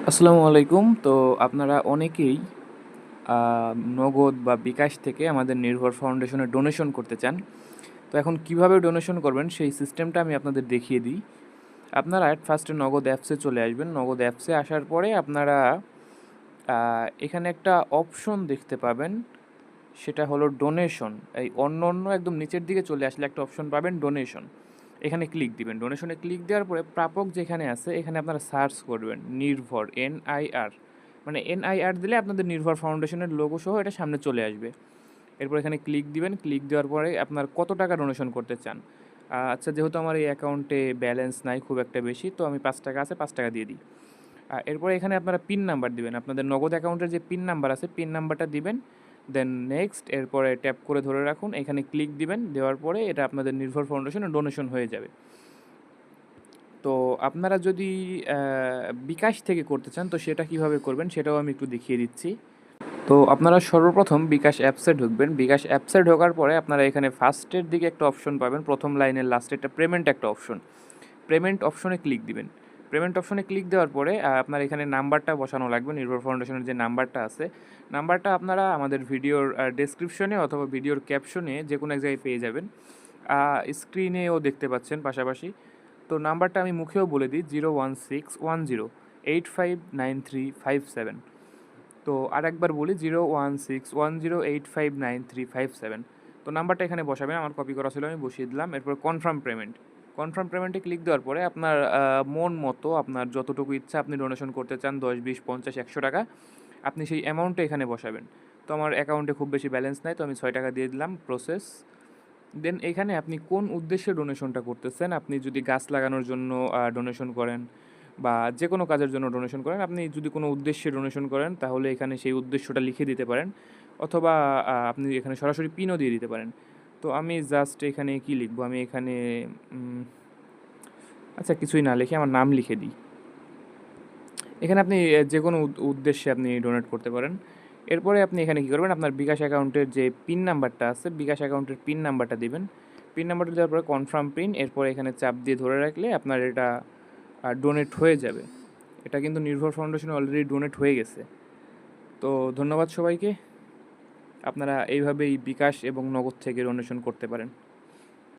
আসসালামু আলাইকুম। তো আপনারা অনেকেই আ নগদ বা বিকাশ থেকে আমাদের নির্ভর ফাউন্ডেশনে ডোনেশন করতে চান। তো এখন কিভাবে ডোনেশন করবেন সেই সিস্টেমটা আমি আপনাদের দেখিয়ে দিই। আপনারা এট ফার্স্টে নগদ অ্যাপসে চলে আসবেন। নগদ অ্যাপসে আসার পরে আপনারা এখানে একটা অপশন দেখতে পাবেন। সেটা হলো ডোনেশন। এই অন্য একদম নিচের দিকে চলে আসলে একটা অপশন পাবেন ডোনেশন। এখানে ক্লিক দিবেন। ডোনেশনে ক্লিক দেওয়ার পরে প্রাপক যেখানে আছে এখানে আপনারা সার্চ করবেন নির্ভর NIR। মানে NIR দিলে আপনাদের নির্ভর ফাউন্ডেশনের লোগো সহ এটা সামনে চলে আসবে। এরপর এখানে ক্লিক দিবেন। ক্লিক দেওয়ার পরে আপনার কত টাকা ডোনেশন করতে চান। আচ্ছা, যেহেতু আমার এই অ্যাকাউন্টে ব্যালেন্স নাই খুব একটা বেশি, তো আমি ৳৫ আছে, ৳৫ দিয়ে দিই। এরপরে এখানে আপনারা পিন নাম্বার দিবেন। আপনাদের নগদ অ্যাকাউন্টের যে পিন নাম্বার আছে, পিন নাম্বারটা দিবেন। দেন নেক্সট, এরপরে ট্যাপ করে ধরে রাখুন। এখানে ক্লিক দিবেন। দেওয়ার পরে এটা আপনাদের নির্ভর ফাউন্ডেশনে ডোনেশন হয়ে যাবে। তো আপনারা যদি বিকাশ থেকে করতে চান, তো সেটা কিভাবে করবেন সেটাও আমি একটু দেখিয়ে দিচ্ছি। তো আপনারা সর্বপ্রথম বিকাশ অ্যাপসে ঢুকবেন। বিকাশ অ্যাপসে ঢোকার পরে আপনারা এখানে ফার্স্টের দিকে একটা অপশন পাবেন। প্রথম লাইনের লাস্টে একটা পেমেন্ট একটা অপশন। পেমেন্ট অপশনে ক্লিক দিবেন। পেমেন্ট অপশনে ক্লিক দেওয়ার পরে আপনার এখানে নাম্বারটা বসানো লাগবে। নির্ভর ফাউন্ডেশনের যে নাম্বারটা আছে, নাম্বারটা আপনারা আমাদের ভিডিওর ডেসক্রিপশনে অথবা ভিডিওর ক্যাপশনে যেকোনো এক জায়গায় পেয়ে যাবেন। স্ক্রিনেও দেখতে পাচ্ছেন পাশাপাশি। তো নাম্বারটা আমি মুখেও বলে দিই, 01610859357। তো আরেকবার বলি, 01610859357। তো নাম্বারটা এখানে বসাবেন। আমার কপি করা ছিল, আমি বসিয়ে দিলাম। এরপর কনফার্ম পেমেন্ট। কনফার্ম পেমেন্টে ক্লিক দেওয়ার পরে আপনার মন মতো আপনার যতটুকু ইচ্ছা আপনি ডোনেশন করতে চান, ১০, ২০, ৫০, ৳১০০, আপনি সেই অ্যামাউন্টটা এখানে বসাবেন। তো আমার অ্যাকাউন্টে খুব বেশি ব্যালেন্স নাই, তো আমি ৳৬ দিয়ে দিলাম, প্রসেস। দেন এখানে আপনি কোন উদ্দেশ্যে ডোনেশনটা করতেছেন, আপনি যদি গাছ লাগানোর জন্য ডোনেশন করেন বা যেকোনো কাজের জন্য ডোনেশন করেন, আপনি যদি কোনো উদ্দেশ্যে ডোনেশন করেন তাহলে এখানে সেই উদ্দেশ্যটা লিখে দিতে পারেন, অথবা আপনি এখানে সরাসরি পিনও দিয়ে দিতে পারেন। তো আমি জাস্ট এখানে কি লিখবো, আমি এখানে উম আচ্ছা, কিছুই না লিখে আমার নাম লিখে দিই। এখানে আপনি যেকোনো উদ্দেশ্যে আপনি ডোনেট করতে পারেন। এরপরে আপনি এখানে কী করবেন, আপনার বিকাশ অ্যাকাউন্টের যে পিন নাম্বারটা আছে, বিকাশ অ্যাকাউন্টের পিন নাম্বারটা দিবেন। পিন নাম্বারটা দেওয়ার পরে কনফার্ম পিন, এরপরে এখানে চাপ দিয়ে ধরে রাখলে আপনার এটা ডোনেট হয়ে যাবে। এটা কিন্তু নির্ভর ফাউন্ডেশনে অলরেডি ডোনেট হয়ে গেছে। তো ধন্যবাদ সবাইকে। আপনারা এইভাবেই বিকাশ এবং নগদ থেকে ডোনেশন করতে পারেন।